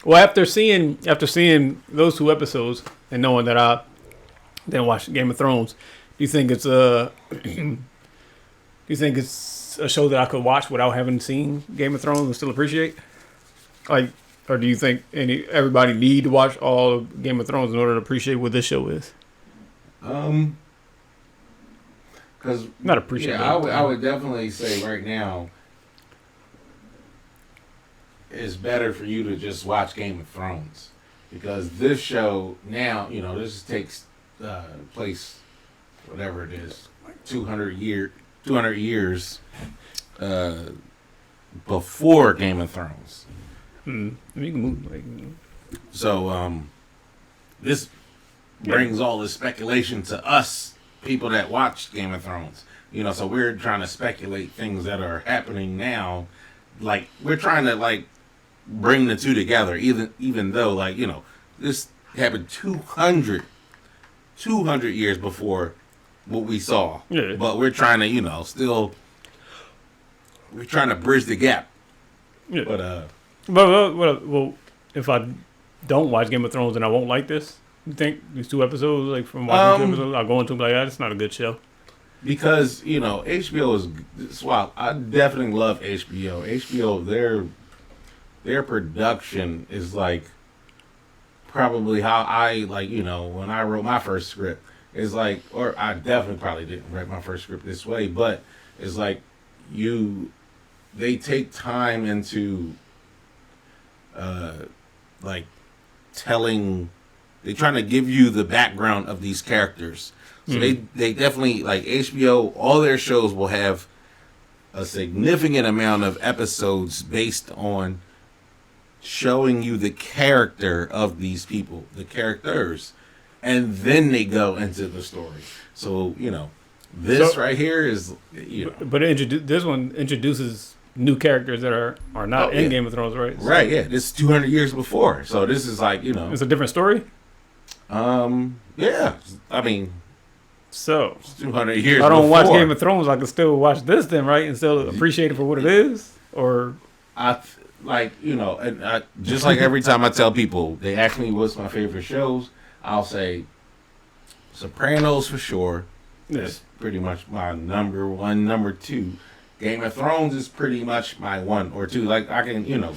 Well, after seeing those 2 episodes and knowing that I didn't watch Game of Thrones, do you think it's a a show that I could watch without having seen Game of Thrones and still appreciate? Like, or do you think everybody need to watch all of Game of Thrones in order to appreciate what this show is? Because Not appreciate. yeah, I would definitely say right now it's better for you to just watch Game of Thrones because this show now, this takes place, whatever it is, 200 years before Game of Thrones. You can move. So this brings all this speculation to us people that watched Game of Thrones. So we're trying to speculate things that are happening now. Like we're trying to bring the two together, even though this happened 200 years before what we saw. Yeah. But we're trying to we're trying to bridge the gap. Yeah. But well, if I don't watch Game of Thrones, then I won't like this. You think these 2 episodes, from watching 2 episodes, I'll go into like, it's not a good show. Because HBO is swap. I definitely love HBO. HBO, their production is probably how I when I wrote my first script is or I definitely probably didn't write my first script this way, but it's they take time into telling. They're trying to give you the background of these characters. So they definitely, HBO, all their shows will have a significant amount of episodes based on showing you the character of these people, the characters, and then they go into the story. So, this right here is, But this one introduces new characters that are not in Game of Thrones, right? So right, yeah. This is 200 years before. So this is it's a different story? Yeah. I mean, so 200 years. If I don't before. watch Game of Thrones, I can still watch this then, right? And still appreciate it for what it is? Or and just like every time I tell people, they ask me what's my favorite shows, I'll say Sopranos for sure. That's pretty much my number one. Number two, Game of Thrones is pretty much my 1 or 2. I can,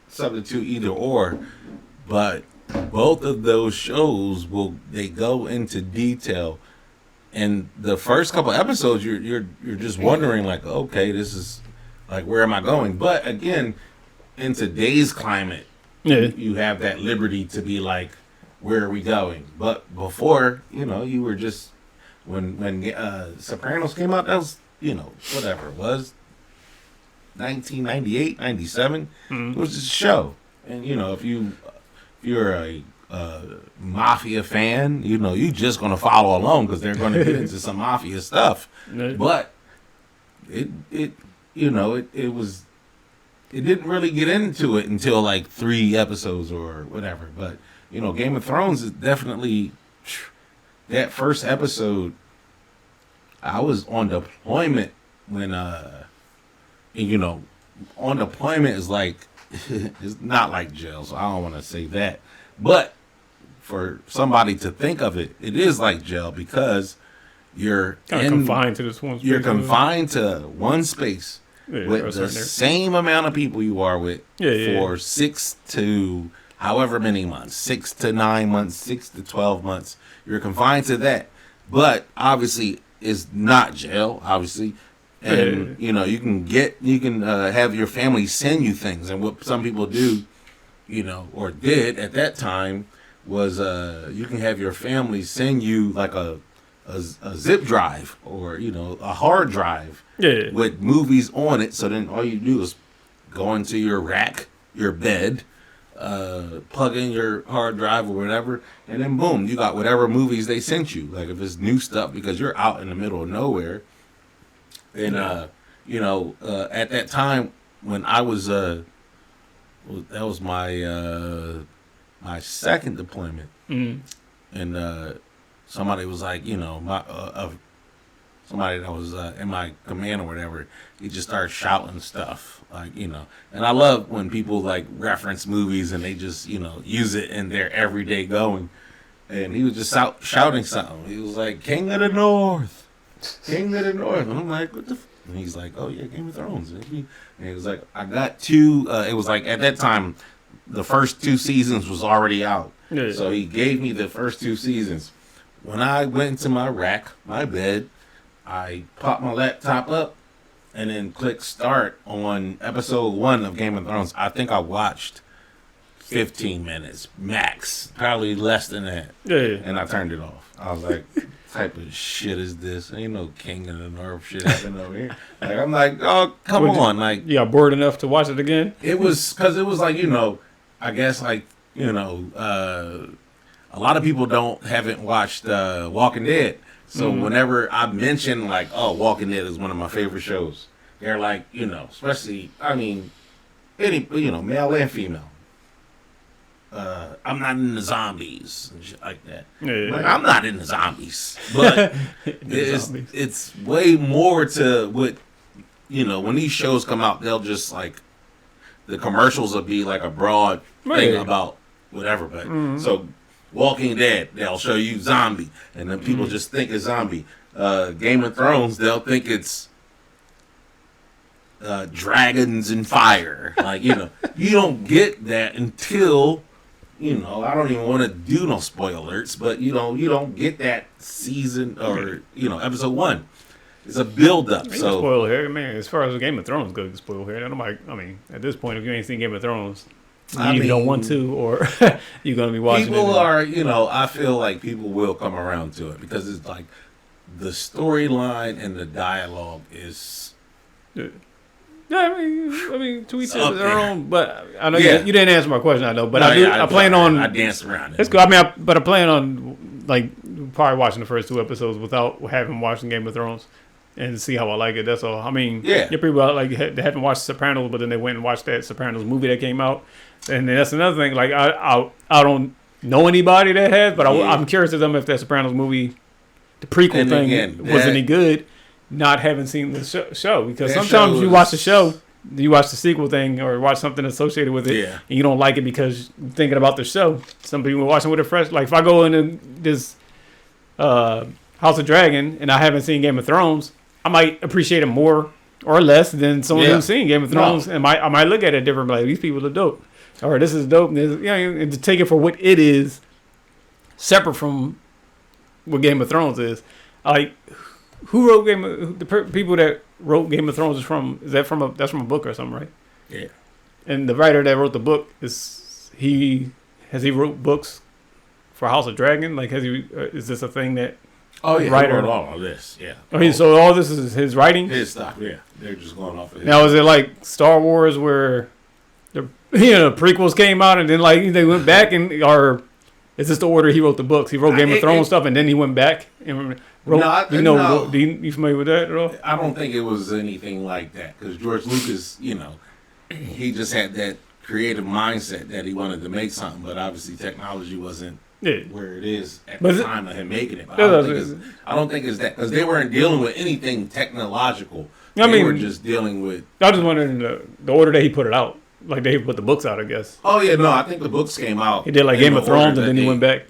substitute either or, but both of those shows they go into detail. And the first couple episodes, you're just wondering okay, this is where am I going? But again, in today's climate, you have that liberty to be where are we going? But before, you were just when Sopranos came out, that was whatever it was, 1998, 97. It was just a show, and if you're a mafia fan, you just gonna follow along because they're gonna get into some mafia stuff. But it didn't really get into it until 3 episodes or whatever. But Game of Thrones is definitely that first episode. I was on deployment when on deployment is it's not like jail, so I don't want to say that. But for somebody to think of it, it is like jail because you're confined to this one space. You're confined to one space with the same amount of people you are with for 6 to however many months, 6 to 9 months, 6 to 12 months. You're confined to that. But obviously it's not jail, obviously. And you can have your family send you things, and what some people do, or did at that time was you can have your family send you a zip drive or a hard drive with movies on it. So then all you do is go into your rack, your bed, plug in your hard drive or whatever, and then boom, you got whatever movies they sent you. If it's new stuff, because you're out in the middle of nowhere. And at that time when I was that was my my second deployment, and somebody was my somebody that was in my command or whatever, he just started shouting stuff, like, you know. And I love when people like reference movies and they just, you know, use it in their everyday going. And he was just shouting something. He was like, King of the North, King of the North. And I'm like, what the f-? And he's like, oh yeah, Game of Thrones. And he was like, I got two. It was like at that time, the first 2 seasons was already out. Yeah. So he gave me the first 2 seasons. When I went into my rack, my bed, I popped my laptop up and then clicked start on episode 1 of Game of Thrones. I think I watched 15 minutes max, probably less than that. Yeah. And I turned it off. I was like, type of shit is this? Ain't no King of the North shit happening over here. Like, I'm like, oh, come on. Like, you got bored enough to watch it again? It was, because it was like, you know, I guess like, you know, a lot of people haven't watched Walking Dead. So whenever I mention like, oh, Walking Dead is one of my favorite shows, they're like, you know, especially, I mean, any, you know, male and female. I'm not into zombies and shit like that. Yeah. Like, I'm not into zombies, but it's way more to what, you know, when these shows come out, they'll just like, the commercials will be like a broad thing about whatever. But so Walking Dead, they'll show you zombie, and then people just think it's zombie. Game of Thrones, they'll think it's dragons and fire. Like, you know, you don't get that until, you know, I don't even want to do no spoiler alerts, but you don't get that season or, you know, episode 1. It's a build up. So spoil here, man. As far as Game of Thrones goes, spoil here. I mean, at this point, if you ain't seen Game of Thrones, you don't want to, or you're gonna be watching. People are, you know, I feel like people will come around to it because it's like the storyline and the dialogue is. Yeah, I mean, to each their own. But I know you didn't answer my question. I know, but I plan on. I dance around it. It's good. I mean, but I plan on like probably watching the first 2 episodes without having watched Game of Thrones. And see how I like it. That's all. I mean, yeah, people like they haven't watched Sopranos, but then they went and watched that Sopranos movie that came out, and that's another thing. Like I don't know anybody that has, but I'm curious to them if that Sopranos movie, the prequel thing, was any good. Not having seen the show because sometimes you watch the show, you watch the sequel thing or watch something associated with it, and you don't like it because you're thinking about the show. Some people are watching with a fresh. Like if I go into this House of Dragon and I haven't seen Game of Thrones, I might appreciate it more or less than someone who's seen Game of Thrones, and I might look at it different. Like these people are dope, or this is dope, and to take it for what it is, separate from what Game of Thrones is. Like, who wrote the people that wrote Game of Thrones that's from a book or something, right? Yeah. And the writer that wrote the book has he wrote books for House of Dragon? Like, is this a thing that? Oh yeah, writer. He wrote all of this. Yeah. Okay, so all this is his writing. His stuff. Yeah, they're just going off of his. Now, is it like Star Wars where the prequels came out and then like they went back or is this the order he wrote the books? He wrote Game of Thrones stuff and then he went back and wrote. No, you familiar with that at all? I don't think it was anything like that because George Lucas, you know, he just had that creative mindset that he wanted to make something, but obviously technology wasn't. Where it is at the time of him making it. But I don't think it's that because they weren't dealing with anything technological. They were just dealing with. I was just wondering the order that he put it out. Like they put the books out, I guess. Oh yeah, no, I think the books came out. He did like Game of Thrones, and then he went back.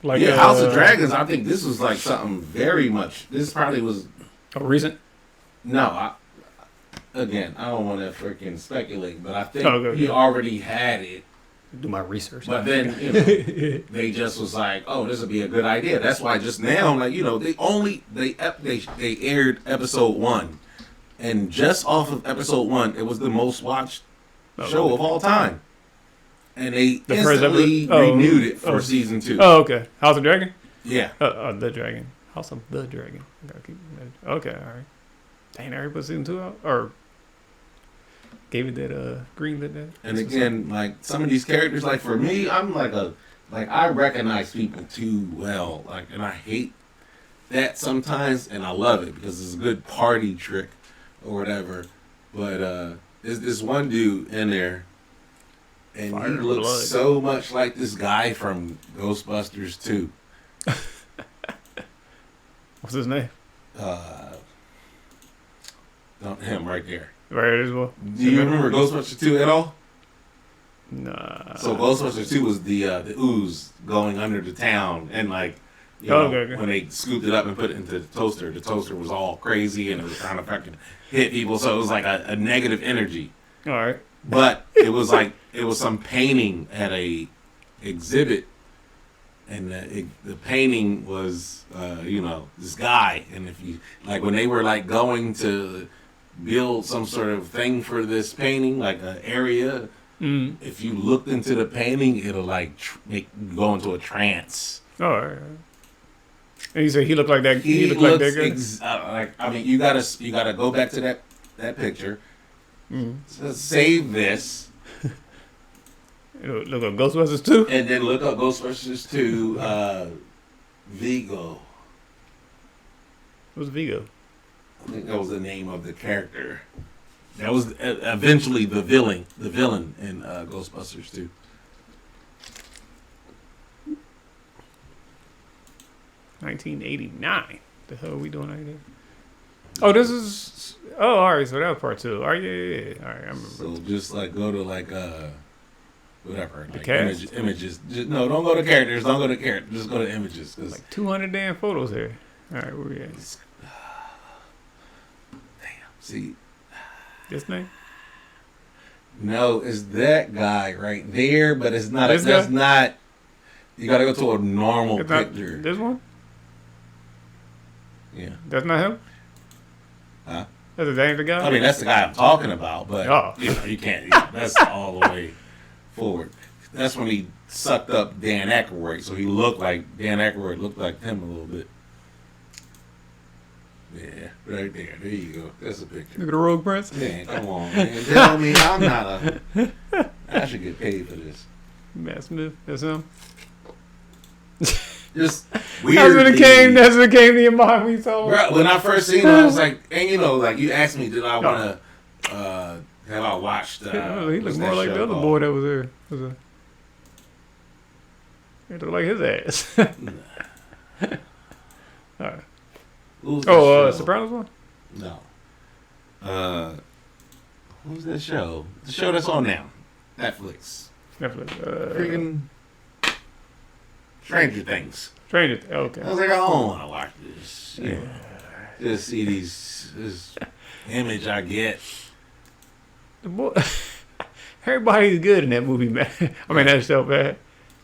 Like House of Dragons. I think this was like something very much. This probably was recent. No, I don't want to freaking speculate, but I think he already had it. Do my research. But then, you know, they just was like, oh, this would be a good idea. That's why just now, like, you know, they aired episode 1. And just off of episode 1, it was the most watched show of all time. And they instantly renewed it for season 2. Oh, okay. House of Dragon? Yeah. The Dragon. House of the Dragon. Okay, all right. Dang, everybody put season 2 out? Or gave it that green lit that. And again, like some of these characters, like for me, I'm like I recognize people too well, like, and I hate that sometimes, and I love it because it's a good party trick or whatever. But there's this one dude in there, and he looks so much like this guy from Ghostbusters 2. What's his name? him right there. Right as well. Do you remember Ghostbusters 2 at all? Nah. So Ghostbusters 2 was the ooze going under the town, and like, you know, when they scooped it up and put it into the toaster was all crazy and it was trying to fucking hit people. So it was like a negative energy. All right. But it was like some painting at a exhibit, and the painting was this guy, and if you like when they were like going to build some sort of thing for this painting, like an area. Mm. If you looked into the painting, it'll like make you go into a trance. Oh, right. And you say he looked like that. He looked like that guy. I mean, you gotta go back to that picture. Mm. So save this. Look up Ghostbusters 2, and then look up Ghostbusters 2. Vigo. What's Vigo? I think that was the name of the character. That was eventually the villain in Ghostbusters 2. $1989. The hell are we doing right there? Oh, this is. Oh, all right. So that was part 2. All right, yeah. All right, I remember. So just like go to like whatever. The like cast? images. No, don't go to characters. Don't go to characters. Just go to images. Cause like 200 damn photos here. All right, where we at? See, this name? No, it's that guy right there, but it's not. That's not. You gotta go to a normal picture. This one? Yeah. That's not him? Huh? That's the guy? I mean, that's the guy I'm talking about, but you can't. That's all the way forward. That's when he sucked up Dan Aykroyd, so he looked like Dan Aykroyd looked like him a little bit. Yeah, right there. There you go. That's a picture. Look at the Rogue Prince. Man, come on, man. Tell me I'm not I should get paid for this. Matt Smith, that's him. Just weird. That's what came to your mind when you saw him. When I first seen him, I was like, and like you asked me, did I want to have I watched? He looked more like the other boy that was there. He looked like his ass. All right. Sopranos one? No. Who's that show? The show that's on now. Netflix. Freaking Stranger Things. Okay. I was like, I don't want to watch this. You know, just see this image I get. The boy, everybody's good in that movie, man. I mean, that show, man.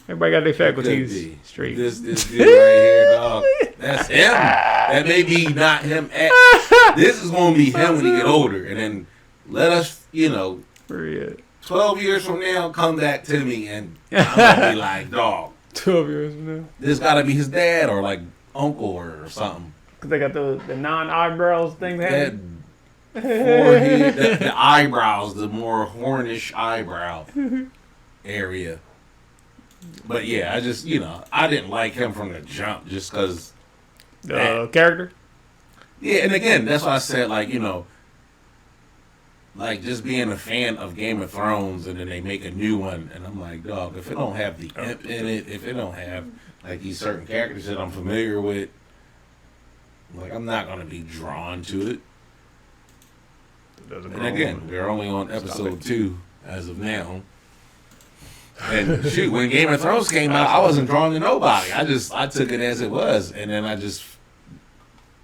Everybody got their faculties straight. This dude right here, dog. That's him. That may be not him. This is going to be him when he get older. And then let us, 12 years from now, come back to me and I'm going to be like, dog. 12 years from now. This got to be his dad or like uncle or something. Because they got the non-eyebrows thing that forehead, the eyebrows, the more hornish eyebrow area. But yeah, I just, I didn't like him from the jump just because. The character? Yeah, and again, that's why I said, like just being a fan of Game of Thrones and then they make a new one, and I'm like, dog, if it don't have the imp in it, if it don't have, like, these certain characters that I'm familiar with, like, I'm not going to be drawn to it. And again, we're only on episode 2 as of now. And shoot, when Game of Thrones came out, I wasn't drawn to nobody. I took it as it was, and then I just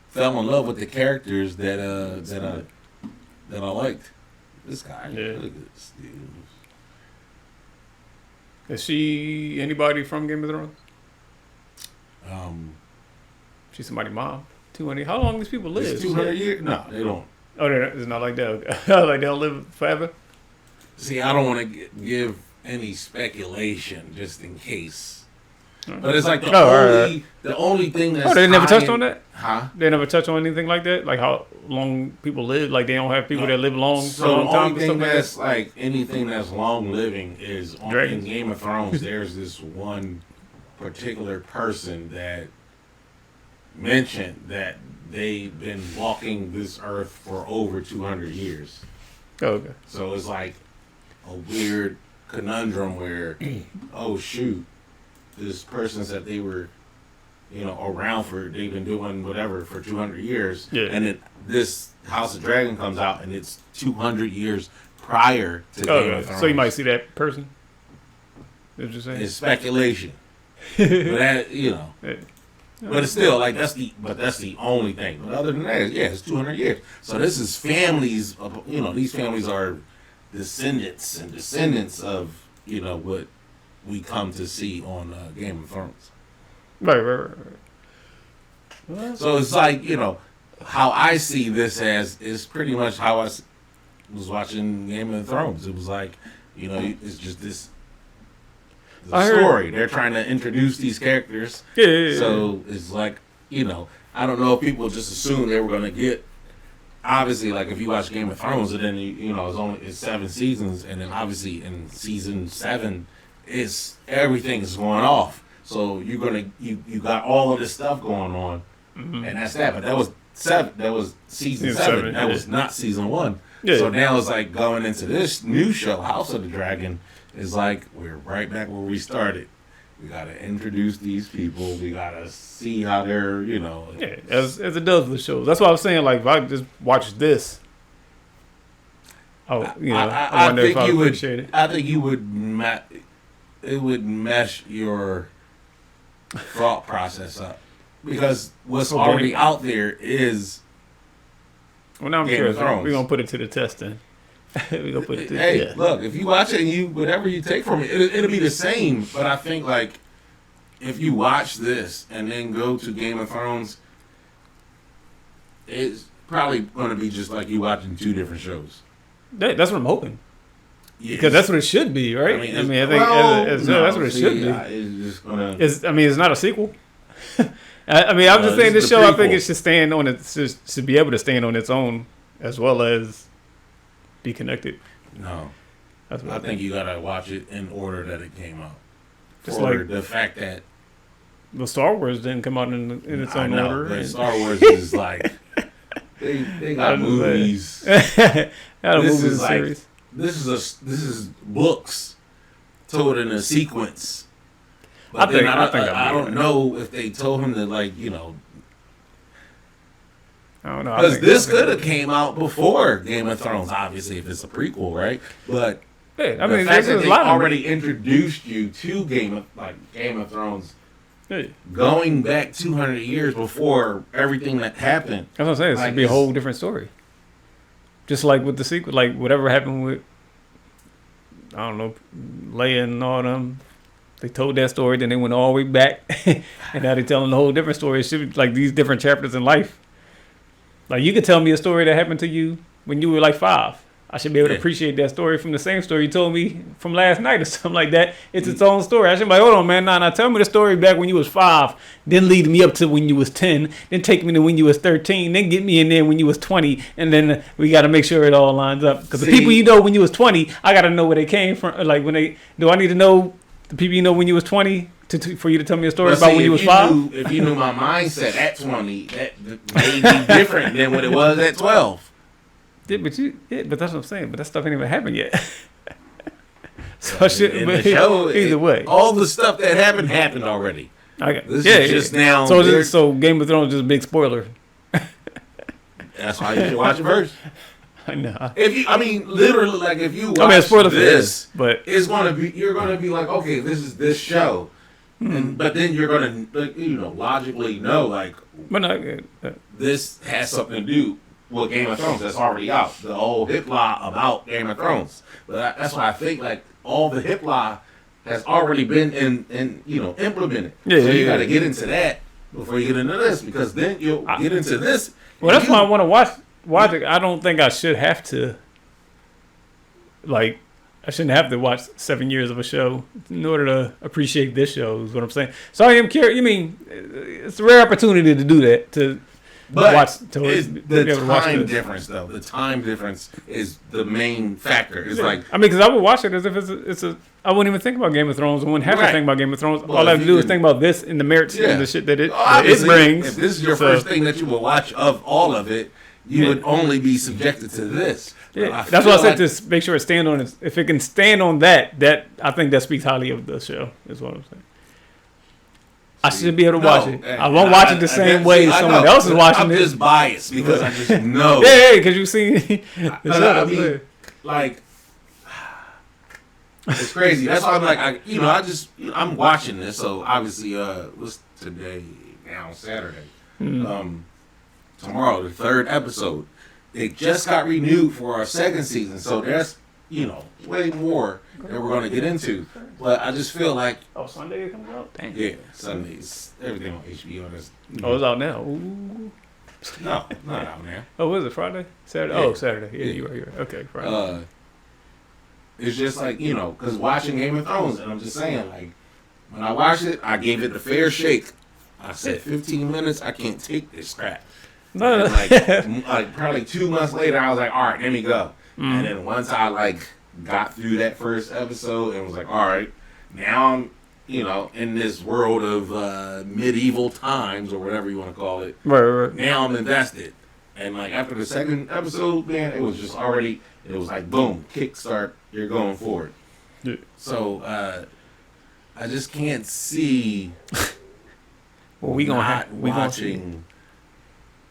fell in love with the characters that I liked. This guy, look at this dude. Is she anybody from Game of Thrones? She's somebody's mom. 200. How long these people live? 200 years? No, they don't. Oh, it's not like that. Like they don't live forever. See, I don't want to give any speculation just in case. But it's like the only thing that's. Oh, they never touched on that? Huh? They never touch on anything like that? Like how long people live? Like they don't have people that live long for a long time? So the only thing that's like anything that's long living is in Game of Thrones, there's this one particular person that mentioned that they've been walking this earth for over 200 years. Oh, okay. So it's like a weird conundrum where, oh shoot, this person said they were around they've been doing whatever for 200 years. Yeah. And then this House of Dragon comes out and it's 200 years prior to Game of Thrones. So you might see that person? What you saying? It's speculation. But that, Yeah. But it's still like that's the only thing. But other than that, it's 200 years. So this is families. These families are descendants of what we come to see on Game of Thrones. Right. So it's like how I see this as is pretty much how I was watching Game of Thrones. It was like it's just this. Story. They're trying to introduce these characters. Yeah. So it's like, I don't know if people just assume they were going to get. Obviously, like if you watch Game of Thrones, and then it's 7 seasons, and then obviously in season 7, everything is going off. So you got all of this stuff going on, and that's that. But that was 7. That was season 7. That was not season 1. Yeah. So now it's like going into this new show, House of the Dragon. It's like we're right back where we started. We gotta introduce these people. We gotta see how they're, Yeah, as it does with the shows. That's why I was saying, like, if I just watch this, I wonder if I would appreciate it. I think you would. It would mess your thought process up because what's already out there is. Well, now I'm curious. We're gonna put it to the test then. Look, if you watch it and whatever you take from it, it'll be the same. But I think like if you watch this and then go to Game of Thrones, it's probably going to be just like you watching 2 different shows. That's what I'm hoping. Yes. Because that's what it should be, right? I think that's what it should be. It's not a sequel. I'm just saying this show. Prequel. I think it should stand on it. Should be able to stand on its own as well as. Be connected. No, that's what I think you gotta watch it in order that it came out. Just like the fact that Star Wars didn't come out in its own order. But Star Wars is like they got movies. This is series. This is books told in a sequence. But I don't know if they told him that I don't know. Because this could have came out before Game of Thrones, obviously, if it's a prequel, right? But the fact that they already introduced you to Game of Thrones, going back 200 years before everything that happened. That's what I'm saying. It should be a whole different story. Just like with the sequel, like whatever happened with, I don't know, Leia and all them. They told that story, then they went all the way back, and now they're telling a whole different story. It should be like these different chapters in life. Like, you could tell me a story that happened to you when you were like 5. I should be able to appreciate that story from the same story you told me from last night or something like that. It's its own story. I should be like, hold on, man. Nah, tell me the story back when you was 5, then lead me up to when you was 10, then take me to when you was 13, then get me in there when you was 20, and then we got to make sure it all lines up. Because the people when you was 20, I got to know where they came from. Like, do I need to know the people when you was 20? For you to tell me a story about when you was 5? If you knew my mindset at 20, that may be different than what it was at 12. But that's what I'm saying. But that stuff ain't even happened yet. So I should either way. All the stuff that happened already. This is just now. So Game of Thrones is just a big spoiler. That's why you should watch it first. I know. Literally, like if you watch spoiler this, but you're gonna be like, okay, this is this show. But then you're gonna, logically know, this has something to do with Game of Thrones that's already out. The whole hipla about Game of Thrones. But that's why I think all the hipla has already been implemented. Yeah, so you got to get into that before you get into this, because then you'll get into this. Well, that's why I want to watch it. I don't think I should have to. I shouldn't have to watch 7 years of a show in order to appreciate this show, is what I'm saying. So I am curious. It's a rare opportunity to do that, to watch. The time difference, though. The time difference is the main factor. It's because I would watch it as if it's a. I wouldn't even think about Game of Thrones. I wouldn't have to think about Game of Thrones. All I have to do is think about this and the merits and the shit that it brings. If this is your first thing that you will watch of all of it, you would only be subjected to this. Yeah, that's why I said to make sure it stand on it. If it can stand on that I think that speaks highly of the show, is what I'm saying. I shouldn't be able to watch it. I won't watch it the same way someone else is watching it. I'm just biased because I just know. Yeah, because you've seen. I mean, like, it's crazy. That's why I'm like, I'm watching this. So obviously, what's today? Now Saturday. Tomorrow, the 3rd episode. They just got renewed for our 2nd season, so there's way more that we're going to get into. But I just feel like Sunday it comes out. Dang. Yeah, Sundays. Everything on HBO. It's out now. Ooh. No, not out now. Oh, was it Friday? Saturday? Yeah. Oh, Saturday. Yeah, you're right. Okay, Friday. It's just like because watching Game of Thrones, and I'm just saying, like, when I watched it, I gave it the fair shake. I said 15 minutes. I can't take this crap. No. Like probably 2 months later, I was like, all right, let me go. And then once I got through that first episode and was like, all right, now I'm in this world of medieval times or whatever you want to call it. Right. Now I'm invested. And after the 2nd episode, man, it was just already. It was like boom, kickstart. You're going forward. Yeah. So I just can't see. Well, we watching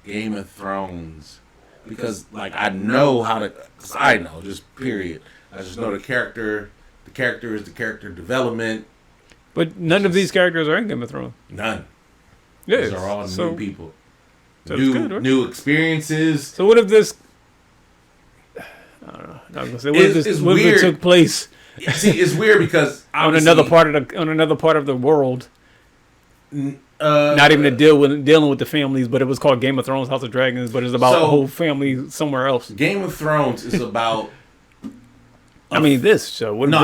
Game of Thrones because I know how to. Cause I know, just period. I just know the character. The character is the character development. But none of these characters are in Game of Thrones. None. Yeah, these are all new people. New experiences. So what if this? I don't know. I was gonna say, what if it took place? See, it's weird because on another part of the world. Not even dealing with the families, but it was called Game of Thrones, House of Dragons, but it's about a whole family somewhere else. Game of Thrones is about. This show. But I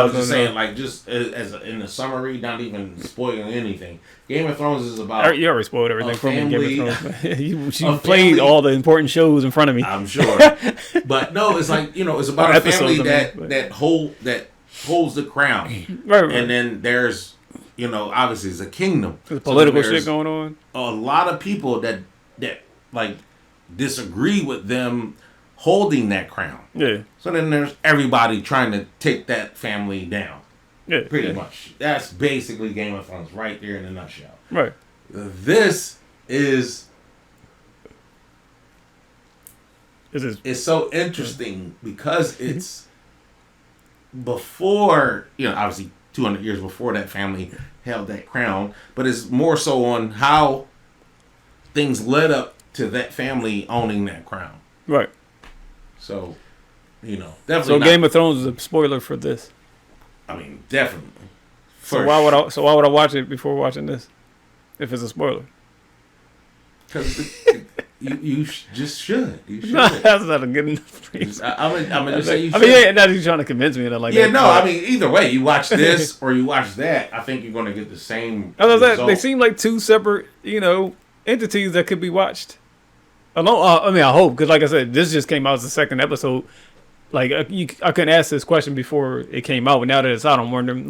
was just saying, just as in the summary, not even spoiling anything. Game of Thrones is about. You already spoiled everything from Game of Thrones. you played all the important shows in front of me. I'm sure, but no, it's it's about a family that holds the crown, right. And then there's. Obviously it's a kingdom. There's political shit going on. A lot of people that disagree with them holding that crown. Yeah. So then there's everybody trying to take that family down. Yeah. Pretty much. That's basically Game of Thrones right there in a nutshell. Right. This is. It's so interesting because it's before obviously 200 years before that family held that crown, but it's more so on how things led up to that family owning that crown. Right. So, definitely. So Game of Thrones is a spoiler for this. I mean, definitely. So why would I watch it before watching this? If it's a spoiler. Because you just should. You should. No, that's not a good enough reason. I'm gonna just say you should. Now you're trying to convince me that either way, you watch this or you watch that, I think you're gonna get the same result. They seem like two separate, entities that could be watched. I hope, because like I said, this just came out as the 2nd episode. I couldn't ask this question before it came out, but now that it's out, I'm wondering,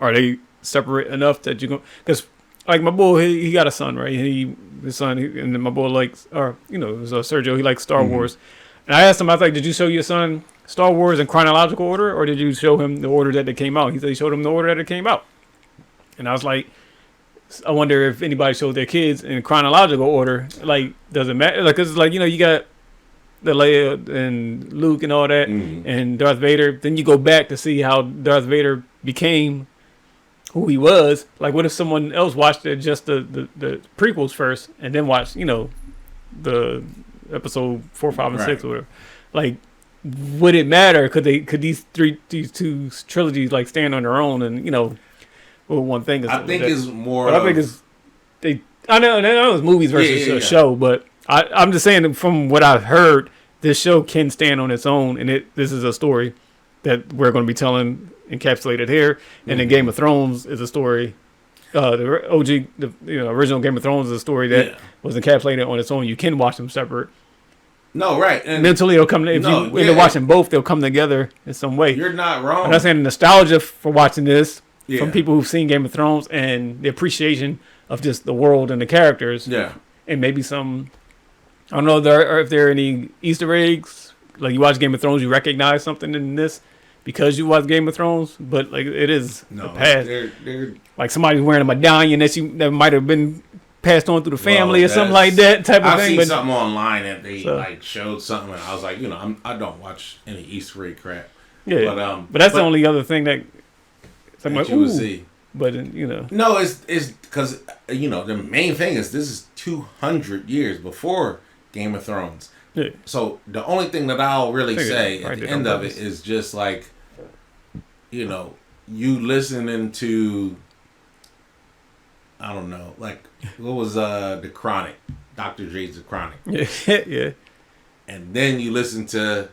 are they separate enough that you go? Because my boy, he got a son, right? His son, and then my boy likes, Sergio, he likes Star Wars. And I asked him, I was like, did you show your son Star Wars in chronological order, or did you show him the order that they came out? He said he showed him the order that it came out. And I was like, I wonder if anybody showed their kids in chronological order. Does it matter? Because you got the Leia and Luke and all that, and Darth Vader. Then you go back to see how Darth Vader became who he was. What if someone else watched just the prequels first and then watched, the episode 4, 5, and 6 or whatever? Would it matter? Could these two trilogies stand on their own? And one thing is, I think it's more. But I think it's I know it's movies versus a show, but I'm just saying from what I've heard, this show can stand on its own, and this is a story that we're going to be telling encapsulated here. And then Game of Thrones is a story. The OG, original Game of Thrones is a story that was encapsulated on its own. You can watch them separate. No, right. And mentally, they'll come. If you end up watching both, they'll come together in some way. You're not wrong. I'm not saying the nostalgia for watching this from people who've seen Game of Thrones and the appreciation of just the world and the characters. Yeah. And maybe some. I don't know if there are any Easter eggs. You watch Game of Thrones, you recognize something in this. because you watch Game of Thrones, but like it is the past. They're like somebody's wearing a medallion that might have been passed on through the family or something like that type of thing. I've seen something online that they like showed something, and I was like, I don't watch any Easter egg crap. Yeah, but that's the only other thing that I'm like, you would see. But no, it's because the main thing is this is 200 years before Game of Thrones. Yeah. So the only thing that I'll really say at the end of it is just like, you listening to, I don't know, like what was the Chronic, Dr. Dre's The Chronic. Yeah. And then you listen to,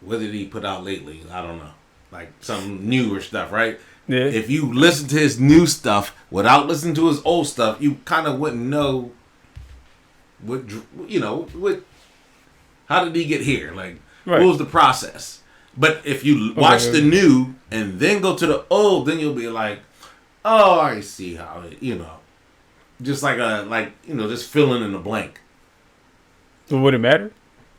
what did he put out lately? I don't know, like some newer stuff, right? Yeah. If you listen to his new stuff without listening to his old stuff, you kind of wouldn't know what how did he get here? Like, what was the process? But if you watch the new and then go to the old, then you'll be like, oh, I see how it, just like just filling in the blank. So would it matter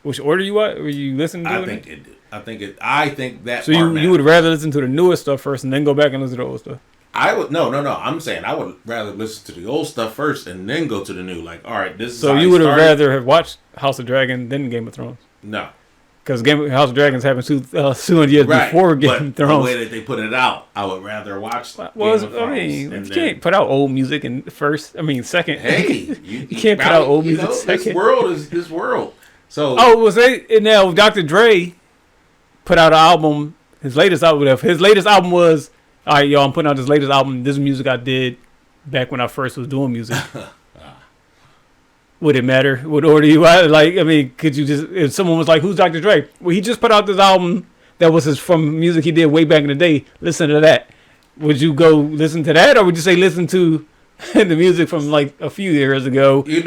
which order you watch? Or you listen to? I think it did. I think that. So you would rather listen to the newest stuff first and then go back and listen to the old stuff? I would no. I'm saying I would rather listen to the old stuff first and then go to the new. Like, all right, this is. So you would have rather have watched House of Dragon than Game of Thrones? No, because House of Dragons happened 200 years before Game of Thrones. The way that they put it out, I would rather watch. Game of Thrones. You can't put out old music in first. Second. Hey, you can't put out old music second. This world is this world. So now Dr. Dre put out an album. His latest album was, all right, y'all, I'm putting out this latest album. This is music I did back when I first was doing music. Would it matter what order you out? Could you just, if someone was like, who's Dr. Dre? Well, he just put out this album that was from music he did way back in the day. Listen to that. Would you go listen to that, or would you say listen to the music from like a few years ago? And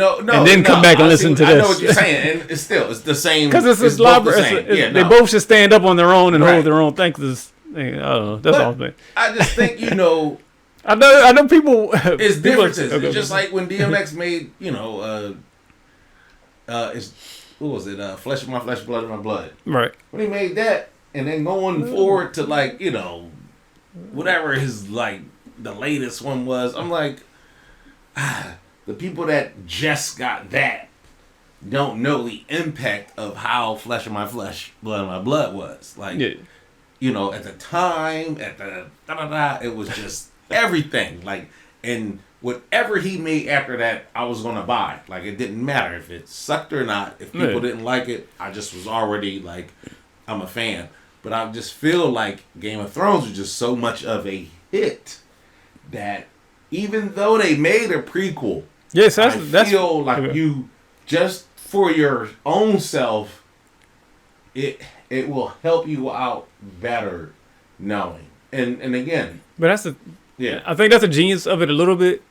then come back and listen to this. I know what you're saying, and it's the same. Because it's both the same. They both should stand up on their own and hold their own thing. I don't know. That's all I'm saying. I just think I know people. It's differences. It's just like when DMX made what was it? Flesh of my flesh, blood of my blood. Right. When he made that, and then going forward to whatever his the latest one was, I'm like, the people that just got that don't know the impact of how flesh of my flesh, blood of my blood was. Like, at the time, at the it was just everything. Like, and whatever he made after that, I was gonna buy. Like, it didn't matter if it sucked or not. If people didn't like it, I just was already like, I'm a fan. But I just feel like Game of Thrones was just so much of a hit that even though they made a prequel, I feel like you just for your own self, it will help you out better knowing. And again, but I think that's the genius of it a little bit,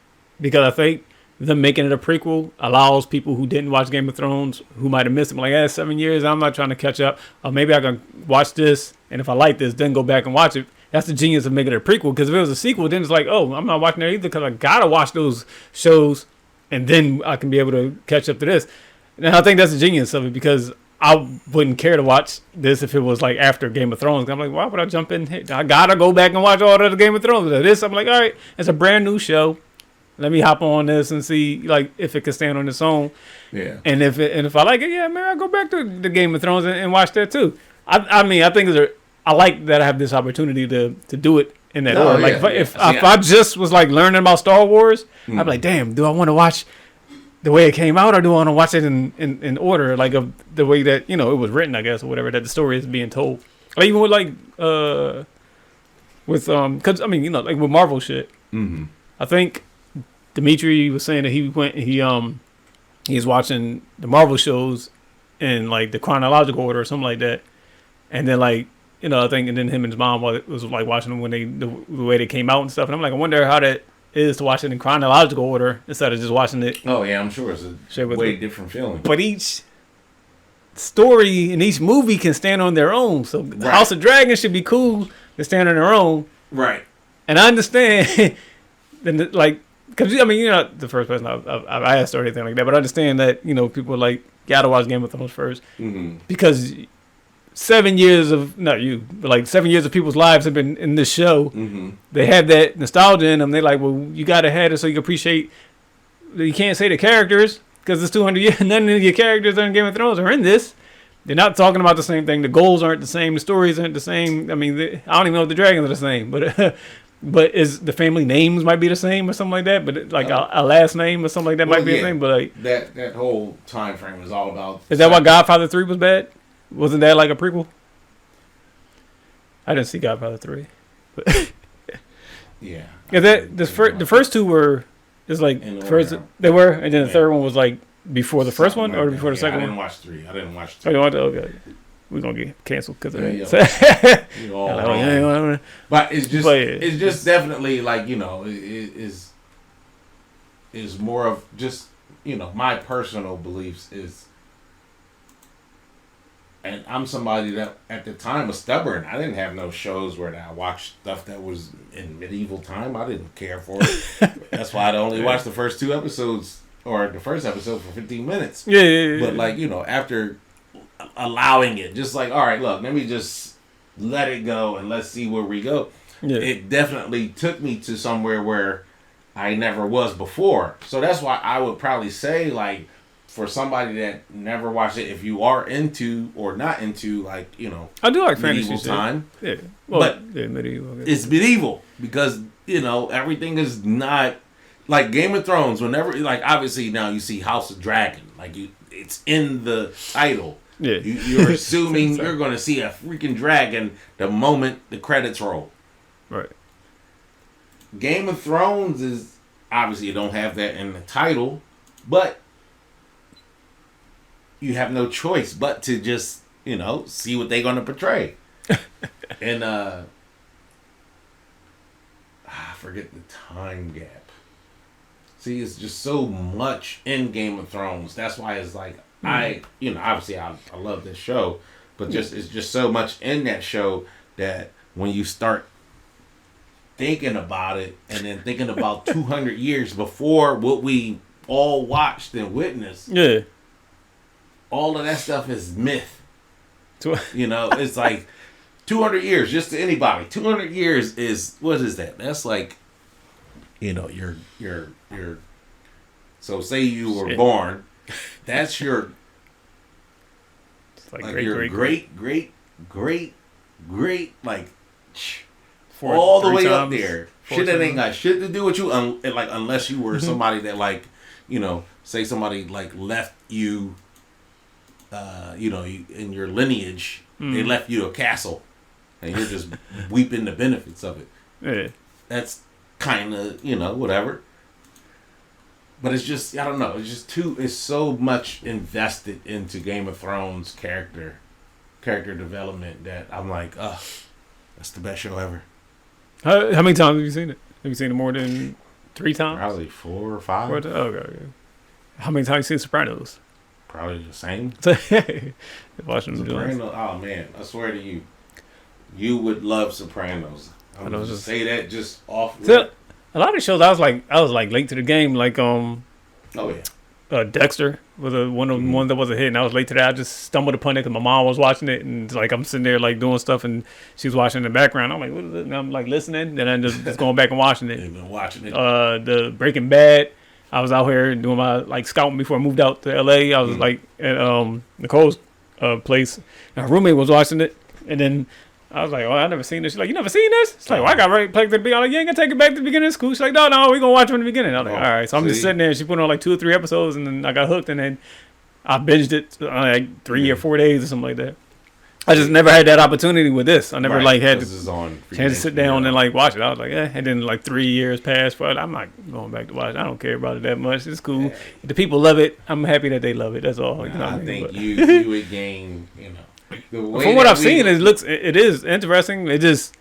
because I think them making it a prequel allows people who didn't watch Game of Thrones, who might have missed it, like, 7 years, I'm not trying to catch up. Or maybe I can watch this, and if I like this, then go back and watch it. That's the genius of making it a prequel, because if it was a sequel, then it's like, oh, I'm not watching it either, because I gotta watch those shows, and then I can be able to catch up to this. And I think that's the genius of it, because I wouldn't care to watch this if it was like after Game of Thrones. I'm like, why would I jump in here? I gotta go back and watch all the Game of Thrones. This, I'm like, all right, it's a brand new show. Let me hop on this and see if it can stand on its own. Yeah. And if I like it, maybe I'll go back to the Game of Thrones and watch that too. I think I like that I have this opportunity to do it in that order. If I just was like learning about Star Wars, I'd be like, damn, do I want to watch the way it came out, or do I want to watch it in order, like of the way that it was written, I guess, or whatever, that the story is being told. Like even with like with Marvel shit. Mm-hmm. I think Dimitri was saying that he's watching the Marvel shows in like the chronological order or something like that, and then I think, and then him and his mom was like watching them when the way they came out and stuff. And I'm like, I wonder how that is to watch it in chronological order instead of just watching it. Oh yeah, I'm sure it's a way different feeling. But each story in each movie can stand on their own. So House of Dragons should be cool to stand on their own. Right. And I understand, because you're not the first person I've asked or anything like that, but I understand that people gotta watch Game of Thrones first, mm-hmm. because 7 years of but like 7 years of people's lives have been in this show. Mm-hmm. They have that nostalgia in them. They're like, well, you gotta have it so you can appreciate. You can't say the characters because it's 200 years. None of your characters in Game of Thrones are in this. They're not talking about the same thing. The goals aren't the same. The stories aren't the same. I mean, I don't even know if the dragons are the same, but is the family names might be the same or something like that. But like a last name or something like that might be the same. But like that whole time frame is all about. Is that why Godfather 3 was bad? Wasn't that like a prequel? I didn't see Godfather 3. But yeah. The first two were like first they were, and then the third one was like before the first one or before the second one. I didn't watch 3. Oh, you want to? Okay. We're gonna get canceled because of that. But it's just definitely like is more of just my personal beliefs is. And I'm somebody that at the time was stubborn. I didn't have no shows where I watched stuff that was in medieval time. I didn't care for it. That's why I only watched the first 2 episodes or the first episode for 15 minutes. Yeah. But like, after allowing it, just like, all right, look, let me just let it go and let's see where we go. Yeah. It definitely took me to somewhere where I never was before. So that's why I would probably say like, for somebody that never watched it, if you are into or not into, like, I do like medieval fantasy time. Yeah. Medieval. It's medieval because, everything is not like Game of Thrones. Whenever, like, obviously now you see House of Dragon. Like, it's in the title. Yeah. You're assuming you're going to see a freaking dragon the moment the credits roll. Right. Game of Thrones is, obviously you don't have that in the title, but you have no choice but to just, see what they're going to portray. And, I forget the time gap. See, it's just so much in Game of Thrones. That's why it's like, obviously I love this show, but it's just so much in that show that when you start thinking about it and then thinking about 200 years before what we all watched and witnessed. Yeah. All of that stuff is myth. It's like 200 years, just to anybody. 200 years is, what is that? That's like, your so say you were born, that's your, like your great, like, all the way up there. Shit that ain't got shit to do with you, unless you were somebody that, like, say somebody, like, left you, in your lineage, they left you a castle, and you're just weeping the benefits of it. Yeah. That's kind of, whatever. But it's just, I don't know, it's so much invested into Game of Thrones character development that I'm like, that's the best show ever. How many times have you seen it? Have you seen it more than 3 times? Probably 4 or 5. Okay. How many times have you seen Sopranos? Probably the same. Watching Sopranos. Oh man, I swear to you would love Sopranos. I'm gonna just say that just off. So, a lot of shows I was like late to the game. Like Dexter was one of the ones that was a hit, and I was late to that. I just stumbled upon it because my mom was watching it, and like I'm sitting there like doing stuff, and she was watching in the background. I'm like, what is it? And I'm like listening, then I'm just going back and watching it. You've been watching it. The Breaking Bad. I was out here doing my like scouting before I moved out to LA. I was like at Nicole's place, and her roommate was watching it, and then I was like, "Oh, I never seen this." She's like, "You never seen this?" It's like, "Well, I got right back to the beginning." I'm like, "You ain't gonna take it back to the beginning of school?" She's like, "No, we're gonna watch it from the beginning." I'm like, "All right." So I'm just sitting there, and she put on like 2 or 3 episodes, and then I got hooked, and then I binged it like 3 or 4 days or something like that. I just never had that opportunity with this. I never had the chance to sit down and like watch it. I was like, and then like 3 years passed, but I'm not going back to watch it. I don't care about it that much. It's cool. If the people love it, I'm happy that they love it. That's all. I think you would gain, the way from what I've seen, it is interesting. It just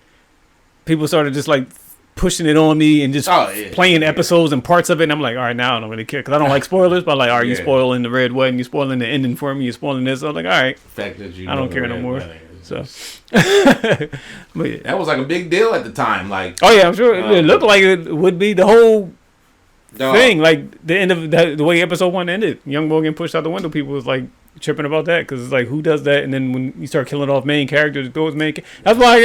people started just like pushing it on me and just playing episodes and parts of it. And I'm like, all right, now I don't really care because I don't like spoilers. But I'm like, all right, you spoiling the red wedding, you spoiling the ending for me, you spoiling this. So I'm like, all right, fact that I don't care no more. So that was like a big deal at the time. Like, oh yeah, I'm sure it looked like it would be the whole thing. Like the end of the way episode 1 ended, young boy getting pushed out the window. People was like tripping about that because it's like who does that? And then when you start killing off main characters, those main. That's why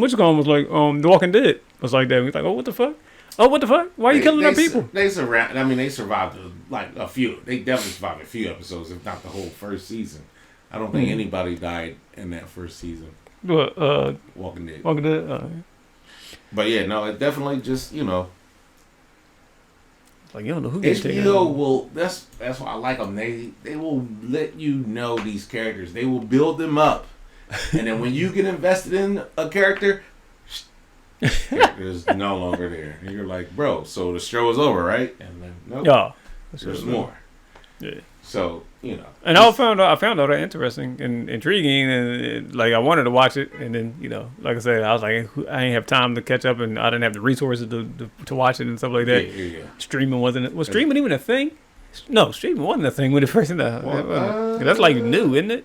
which one was like The Walking Dead was like that. We're like, oh, what the fuck? Oh, what the fuck? Why are you killing our people? They survived like a few. They definitely survived a few episodes, if not the whole first season. I don't think anybody died in that first season. What? Walking Dead. Walking Dead. But yeah, no, it definitely just like you don't know who HBO will. That's why I like them. They will let you know these characters. They will build them up, and then when you get invested in a character, is no longer there. And you're like, bro, so the show is over, right? And then nope, there's more. Yeah. So and I found all that interesting and intriguing, and like I wanted to watch it, and then like I said, I was like, I ain't have time to catch up, and I didn't have the resources to watch it and stuff like that. Yeah. Streaming was streaming even a thing? No, streaming wasn't a thing when it first that's like new, isn't it?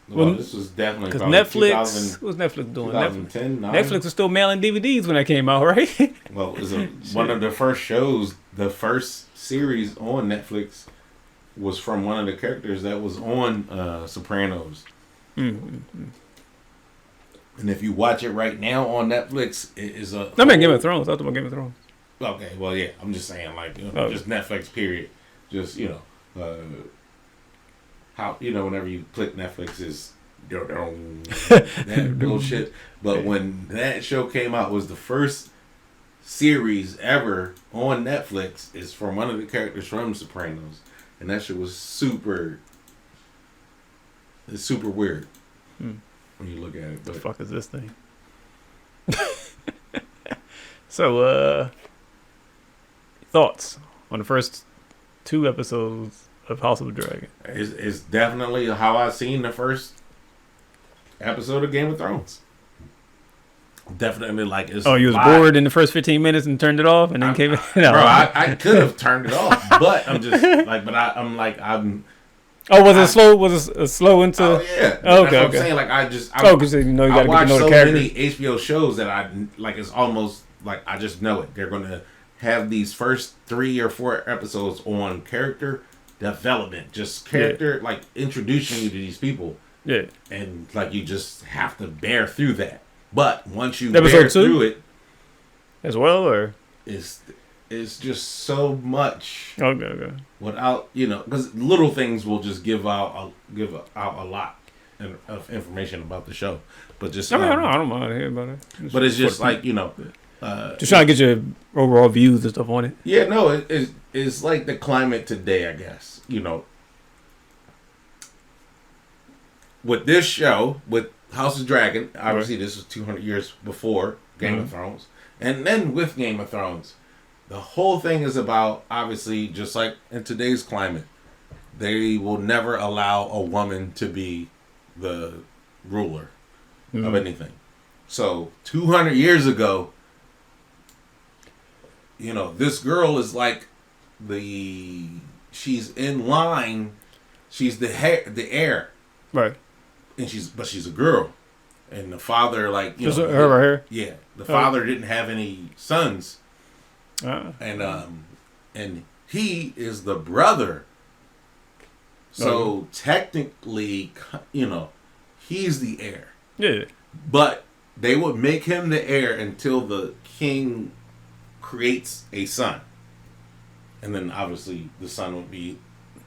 Well, this was definitely because Netflix. What was Netflix doing? 2010, Netflix was still mailing DVDs when that came out, right? Well, it was one of the first shows. The first series on Netflix was from one of the characters that was on Sopranos. Mm-hmm. And if you watch it right now on Netflix, it is a. I mean, Game of Thrones. I thought about Game of Thrones. Okay, well, yeah, I'm just saying, like, just Netflix. Period. Just how whenever you click Netflix is that bullshit. But when that show came out, was the first series ever on Netflix. Is from one of the characters from Sopranos, and that shit was super. It's super weird when you look at it. What the fuck is this thing? So, thoughts on the first 2 episodes of House of the Dragon? It's definitely how I seen the first episode of Game of Thrones. Definitely like it's. Oh, you was bored in the first 15 minutes and turned it off, and then came in. No. Bro, I could have turned it off, but I'm just like, I'm. Oh, was it slow? Was it slow into? Oh yeah. Oh, okay. I'm saying like because you got to get to know the character. I watch so many HBO shows that I like. It's almost like I just know it. They're gonna have these first 3 or 4 episodes on character development, just character like introducing you to these people. Yeah. And like you just have to bear through that. But once you bear through it, as well, or it's just so much. Okay. Without because little things will just give out a lot of information about the show. But just I don't mind hearing about it. But it's just like just trying to get your overall views and stuff on it. Yeah, no, it's like the climate today, I guess. With this show, with House of Dragon, obviously this was 200 years before Game of Thrones. And then with Game of Thrones, the whole thing is about, obviously, just like in today's climate, they will never allow a woman to be the ruler of anything. So 200 years ago, this girl is like she's in line, she's the heir. Right. And she's a girl. And the father, like, just her right here? Yeah. The father didn't have any sons. Uh-uh. And he is the brother. So technically, he's the heir. Yeah. But they would make him the heir until the king creates a son. And then obviously the son would be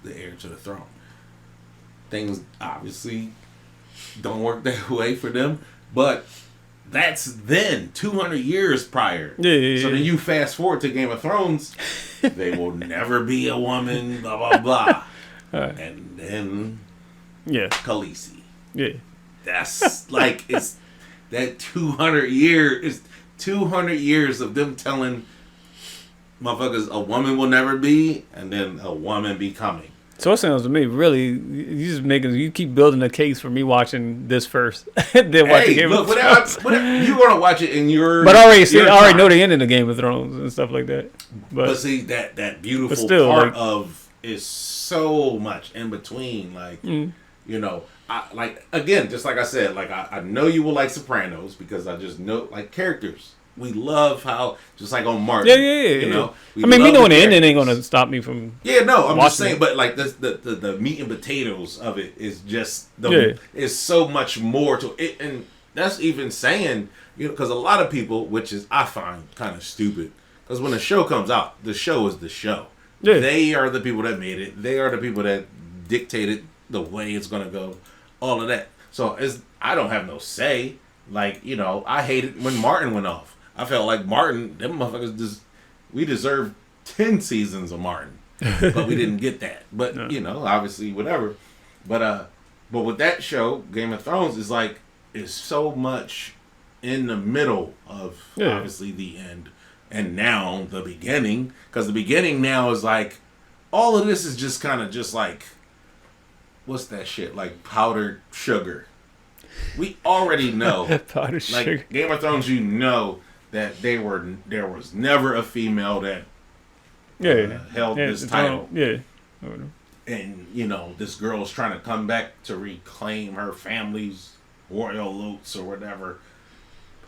the heir to the throne. Things obviously don't work that way for them. But that's then 200 years prior. Yeah. So then you fast forward to Game of Thrones, they will never be a woman, blah blah blah. Right. And then Khaleesi. Yeah. That's like it's that 200 years of them telling motherfuckers a woman will never be, and then a woman becoming. So it sounds to me, really, you keep building a case for me watching this first, then watching Game of Thrones. You're gonna watch it in your. But I already know the ending of Game of Thrones and stuff like that. But see that beautiful still, part of is so much in between, like I like again, just like I said, like I know you will like Sopranos because I just know like characters. we love how just like on Martin. Yeah. You know, I mean, me knowing the ending ain't gonna stop me from. Yeah, no, I'm just saying, but like the meat and potatoes of it is just is so much more to it, and that's even saying, you know, because a lot of people, which is I find kind of stupid, because when a show comes out, the show is the show. Yeah. They are the people that made it. They are the people that dictated the way it's gonna go. All of that. So I don't have no say. Like, you know, I hated when Martin went off. I felt like Martin, them motherfuckers we deserved 10 seasons of Martin, but we didn't get that. But no. You know, obviously, whatever. But with that show, Game of Thrones is so much in the middle of obviously the end and now the beginning, because the beginning now is like all of this is just kind of just like what's that shit like powdered sugar. We already know powdered sugar. Game of Thrones, you know that there was never a female that held this title. And, you know, this girl's trying to come back to reclaim her family's royal oats or whatever.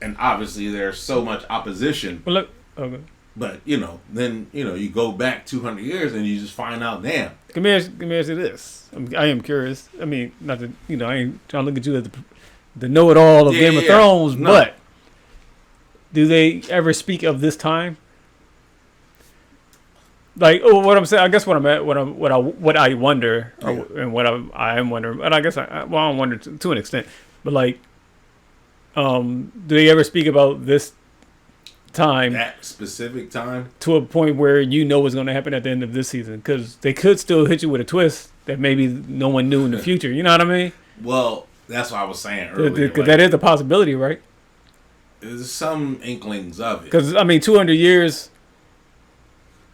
And obviously there's so much opposition. Well, look, okay. But, you know, then, you know, you go back 200 years and you just find out, damn. Let me ask you this. I am curious. I mean, not that, you know, I ain't trying to look at you as the know-it-all of Game of Thrones, but do they ever speak of this time? Like, what I'm saying, I guess what I wonder, and what I am wondering, and I guess I don't wonder to an extent, but like, do they ever speak about this time, that specific time, to a point where you know what's going to happen at the end of this season? Because they could still hit you with a twist that maybe no one knew in the future. You know what I mean? Well, that's what I was saying earlier. Because that is a possibility, right? There's some inklings of it. Because I mean, 200 years.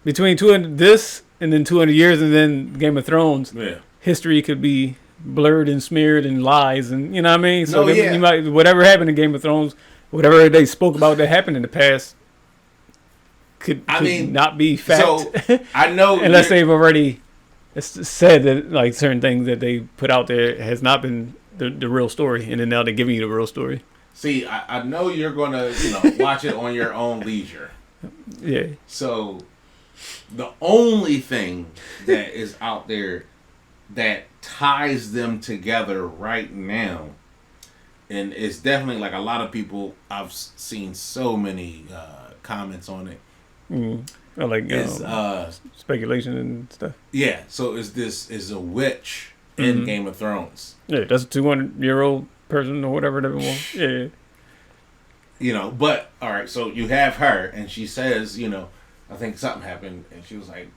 Between 200 this and then 200 years and then Game of Thrones, history could be blurred and smeared and lies and you know what I mean. So you might whatever happened in Game of Thrones, whatever they spoke about that happened in the past, could not be fact. So I know unless they've already said that like certain things that they put out there has not been the real story, and then now they're giving you the real story. See, I know you're gonna watch it on your own leisure. Yeah. So. The only thing that is out there that ties them together right now, and it's definitely like a lot of people, I've seen so many comments on it. Like speculation and stuff. Yeah, so is a witch in Game of Thrones. Yeah, that's a 200-year-old person or whatever that was. Yeah. You know, but all right, so you have her, and she says, you know. I think something happened, and she was like,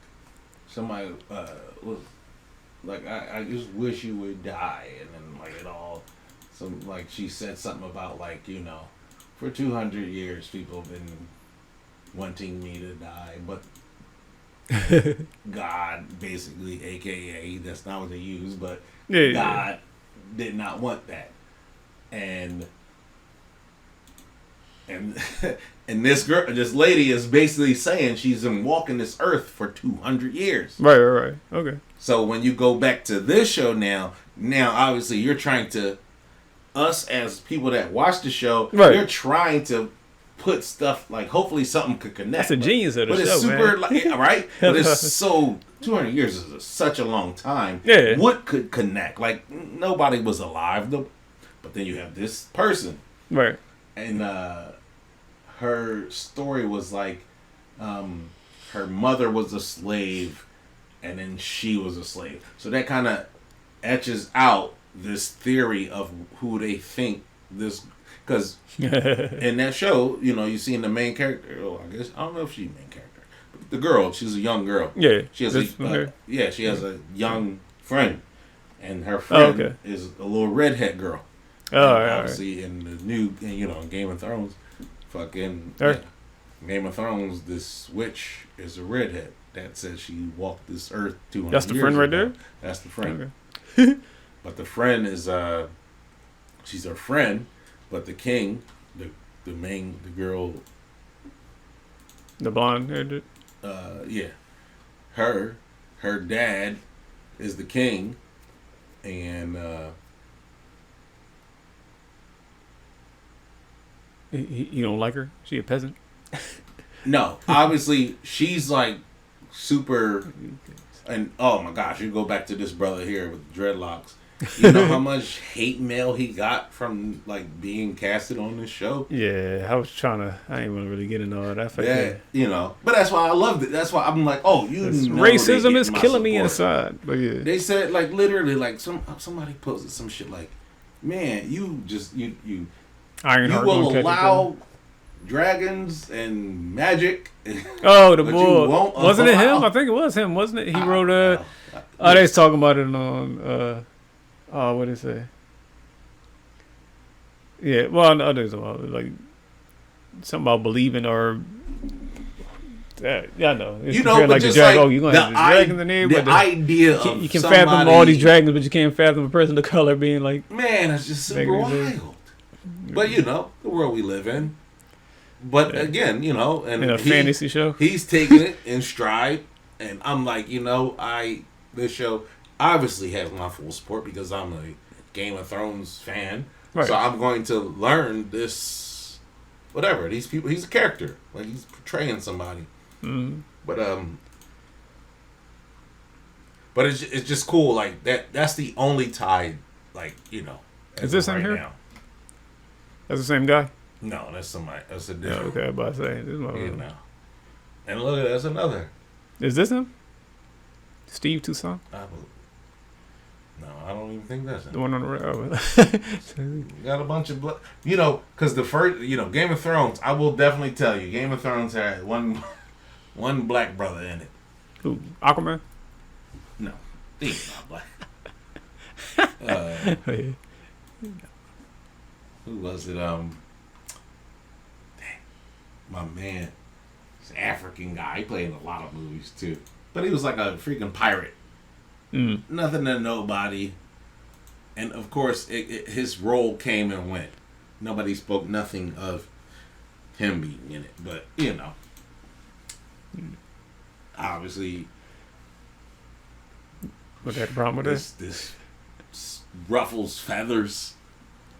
somebody was like, I just wish you would die, and then like it all, like she said something about like, you know, for 200 years people have been wanting me to die, but God basically, aka that's not what they use, but God did not want that, and this lady is basically saying she's been walking this earth for 200 years. Right. Okay. So when you go back to this show now obviously you're trying to, us as people that watch the show, you're trying to put stuff like hopefully something could connect. That's a genius of the show, but it's super, man. Right? But it's so 200 years is such a long time. Yeah. What could connect? Like nobody was alive, but then you have this person, right? And her story was like her mother was a slave and then she was a slave. So that kind of etches out this theory of who they think this... Because in that show, you know, you see in the main character... I guess, I don't know if she's the main character. But the girl, she's a young girl. Yeah. She has she has a young friend. And her friend is a little redhead girl. Obviously, in the new, in Game of Thrones, Game of Thrones, this witch is a redhead that says she walked this earth 200 years ago. That's the friend right there? That's the friend. Okay. But the friend is, she's her friend, but the king, the girl. The blonde haired? Yeah. Her dad is the king, and You don't like her? She a peasant? No, obviously she's like super. And oh my gosh, you go back to this brother here with dreadlocks. You know how much hate mail he got from like being casted on this show? Yeah, I ain't want to really get into all that. Yeah, you know, but that's why I loved it. That's why I'm like, oh, racism is killing me inside. But yeah, they said like literally like somebody posted some shit like, man, you will allow dragons and magic. Oh, the boy, wasn't it him? I think it was him, wasn't it? He wrote they was talking about it on what did it say? Yeah, well, no, there's like something about believing or yeah, I know. It's like the dragon. Oh, you're gonna have the dragons in there, but idea of you can fathom all these dragons, but you can't fathom a person of color being like. Man, that's just super wild. But you know the world we live in. But again, you know, and in a fantasy show, he's taking it in stride, and I'm like, you know, this show obviously has my full support because I'm a Game of Thrones fan. Right. So I'm going to learn this, whatever. These people, he's a character, like he's portraying somebody. Mm-hmm. But it's just cool, like that's the only tie, like you know. Is this in here? Now. That's the same guy. No, that's somebody. That's a different. Yeah, okay, I'm about to say this you know. And look, that's another. Is this him? Steve Toussaint? No, I don't even think that's him. The one on the right. Got a bunch of blood. You know, because the first, you know, Game of Thrones. I will definitely tell you, Game of Thrones had one black brother in it. Who? Aquaman? No, he's not black. Who was it? My man, he's an African guy. He played in a lot of movies too, but he was like a freaking pirate. Nothing to nobody, and of course, his role came and went. Nobody spoke nothing of him being in it, but you know, obviously, what that problem with this ruffles feathers.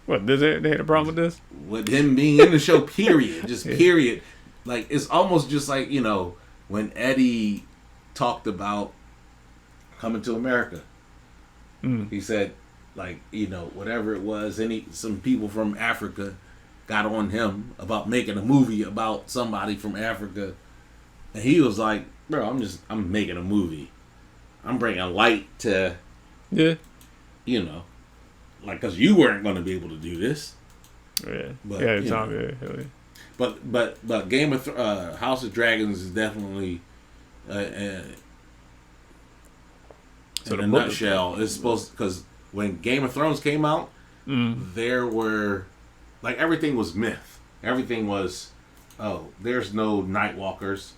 What, they had a problem with this? With him being in the show, period. Just period. Like, it's almost just like, you know, when Eddie talked about coming to America. He said, like, you know, whatever it was, some people from Africa got on him about making a movie about somebody from Africa. And he was like, bro, I'm making a movie. I'm bringing light to, you know. Like, cause you weren't going to be able to do this. Yeah. But, But Game of House of Dragons is definitely, in a nutshell, it's supposed because when Game of Thrones came out, there were like everything was myth. Everything was, there's no Night Walkers.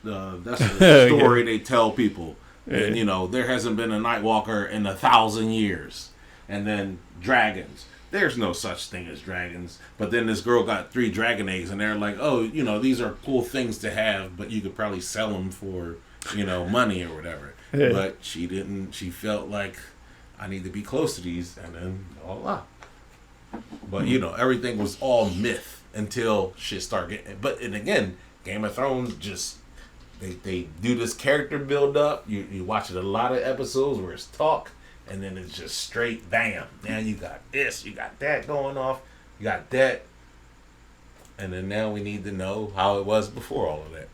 That's the story they tell people, and you know there hasn't been a Night Walker in 1,000 years. And then dragons. There's no such thing as dragons. But then this girl got 3 dragon eggs, and they're like, oh, you know, these are cool things to have, but you could probably sell them for, you know, money or whatever. Yeah. But she didn't. She felt like, I need to be close to these, and then voila. But, you know, everything was all myth until shit started getting. But, and again, Game of Thrones just, they do this character build up. You watch it a lot of episodes where it's talk. And then it's just straight bam. Now you got this, you got that going off, you got that. And then now we need to know how it was before all of that.